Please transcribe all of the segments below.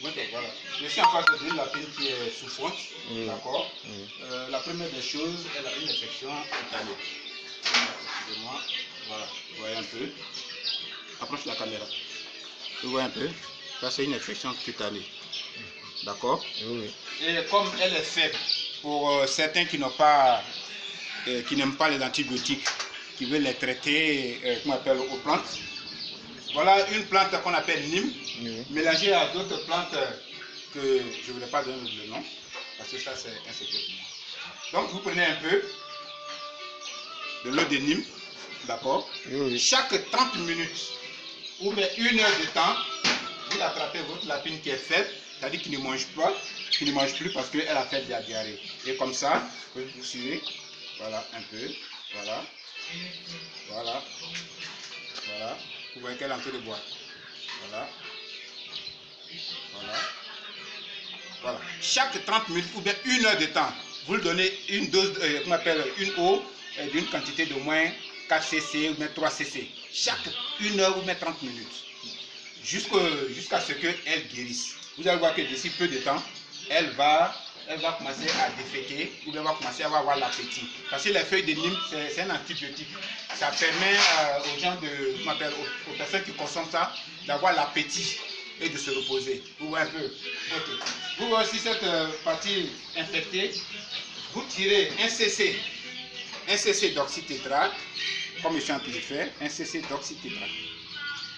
Voilà. Je suis en face d'une lapine qui est souffrante. D'accord. La première des choses, elle a une infection cutanée. Excusez-moi. Voilà. Vous voyez un peu. Approche la caméra. Vous voyez un peu. Ça, c'est une infection cutanée. D'accord. Oui. Et comme elle est faible, pour certains qui n'ont pas, qui n'aiment pas les antibiotiques, qui veulent les traiter, qu'on appelle aux plantes. Voilà une plante qu'on appelle Nîmes, mélangée à d'autres plantes que je ne voulais pas donner le nom, parce que ça c'est un secret. Donc vous prenez un peu de l'eau de Nîmes, d'accord. Chaque 30 minutes ou bien 1 heure de temps, vous attrapez votre lapine qui est faible, c'est-à-dire qui ne mange pas, qui ne mange plus parce qu'elle a fait de la diarrhée. Et comme ça, vous suivez, voilà un peu, voilà, voilà, voilà. Vous voyez qu'elle est en train de boire. Voilà. Voilà. Voilà. Chaque 30 minutes ou bien 1 heure de temps, vous lui donnez une dose, qu'on appelle une eau d'une quantité de moins 4 cc ou bien 3 cc. Chaque 1 heure ou bien 30 minutes. Jusqu'à ce qu'elle guérisse. Vous allez voir que d'ici peu de temps, elle va commencer à déféquer ou bien va commencer à avoir l'appétit. Parce que les feuilles de Nîmes, c'est un antibiotique. Ça permet aux gens aux personnes qui consomment ça d'avoir l'appétit et de se reposer. Vous voyez un peu. Okay. Vous voyez aussi cette partie infectée. Vous tirez un cc d'oxytétrate, comme je suis en train de faire, un cc d'oxytétrate.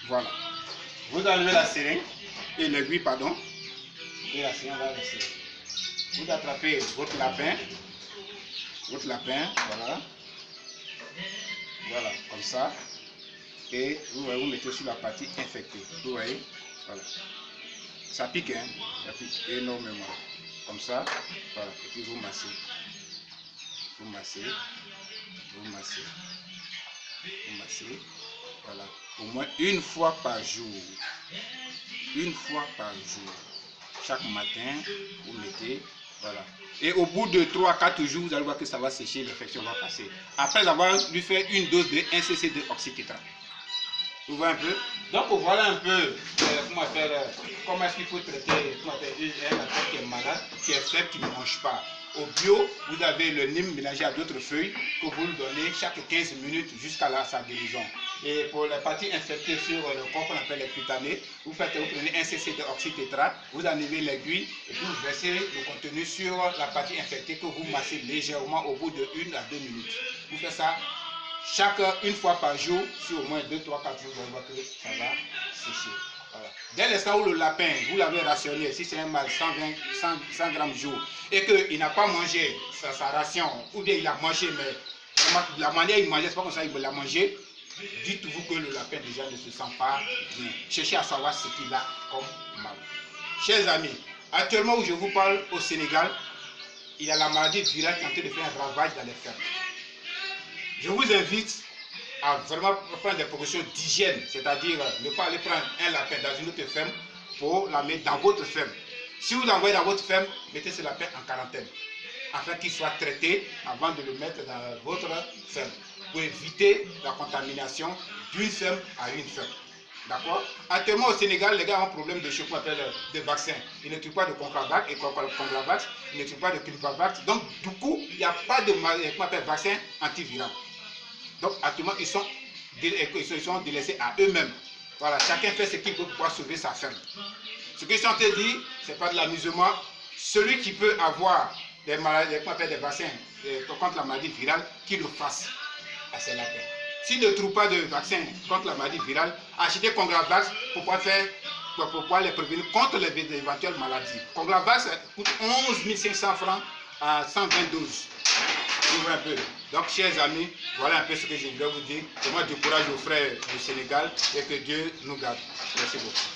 Voilà. Vous enlevez la seringue et l'aiguille, pardon. Et la seringue va rester. Vous attrapez votre lapin, voilà. Voilà, comme ça. Et vous voyez, vous mettez sur la partie infectée. Vous voyez, voilà. Ça pique, hein. Ça pique énormément. Comme ça, voilà. Et puis vous massez. Vous massez. Vous massez. Vous massez. Voilà. Au moins 1 fois par jour. 1 fois par jour. Chaque matin, vous mettez. Voilà. Et au bout de 3-4 jours, vous allez voir que ça va sécher, l'infection va passer. Après avoir lui fait une dose de 1 cc de oxytétrate. Vous voyez un peu? Donc voilà un peu comment est-ce qu'il faut traiter un lapin qui est malade, qui est faible, qui ne mange pas. Au bio, vous avez le Nîmes mélangé à d'autres feuilles que vous lui donnez chaque 15 minutes jusqu'à sa guérison. Et pour les parties infectées sur le corps qu'on appelle les cutanés, vous prenez 1 cc d'oxytétrate, vous enlevez l'aiguille et puis vous versez le contenu sur la partie infectée que vous massez légèrement au bout de 1 à 2 minutes. Vous faites ça une fois par jour, sur au moins 2, 3, 4 jours, vous allez voir que ça va sécher. Voilà. Dès l'instant où le lapin, vous l'avez rationné, si c'est un mâle 100 grammes jour, et qu'il n'a pas mangé sa ration, ou bien il a mangé, mais la manière il mangeait, c'est pas comme ça il l'a mangé, dites-vous que le lapin déjà ne se sent pas bien. Cherchez à savoir ce qu'il a comme mal. Chers amis, actuellement où je vous parle au Sénégal, il y a la maladie virale qui est en train de faire un ravage dans les fermes. Je vous invite à vraiment prendre des précautions d'hygiène, c'est-à-dire ne pas aller prendre un lapin dans une autre ferme pour la mettre dans votre ferme. Si vous l'envoyez dans votre ferme, mettez ce lapin en quarantaine, afin qu'il soit traité avant de le mettre dans votre ferme, pour éviter la contamination d'une ferme à une ferme. D'accord? Actuellement au Sénégal, les gars ont un problème de ce qu'on appelle des vaccins. Ils ne trouvent pas de Conclavax et Conclavax, ils ne trouvent pas de Pimvavax. Donc du coup, il n'y a pas de vaccin antiviral. Donc actuellement, ils sont délaissés à eux-mêmes. Voilà, chacun fait ce qu'il peut pour pouvoir sauver sa ferme. Ce que je suis en train de dire, ce n'est pas de l'amusement. Celui qui peut avoir des maladies, des vaccins contre la maladie virale, qu'il le fasse à ses lapins. S'il ne trouve pas de vaccin contre la maladie virale, achetez Conclavax pour pouvoir les prévenir contre les éventuelles maladies. Conclavax coûte 11 500 francs à 120 doses. Un peu. Donc, chers amis, voilà un peu ce que je voulais vous dire. Et moi, je décourage aux frères du Sénégal et que Dieu nous garde. Merci beaucoup.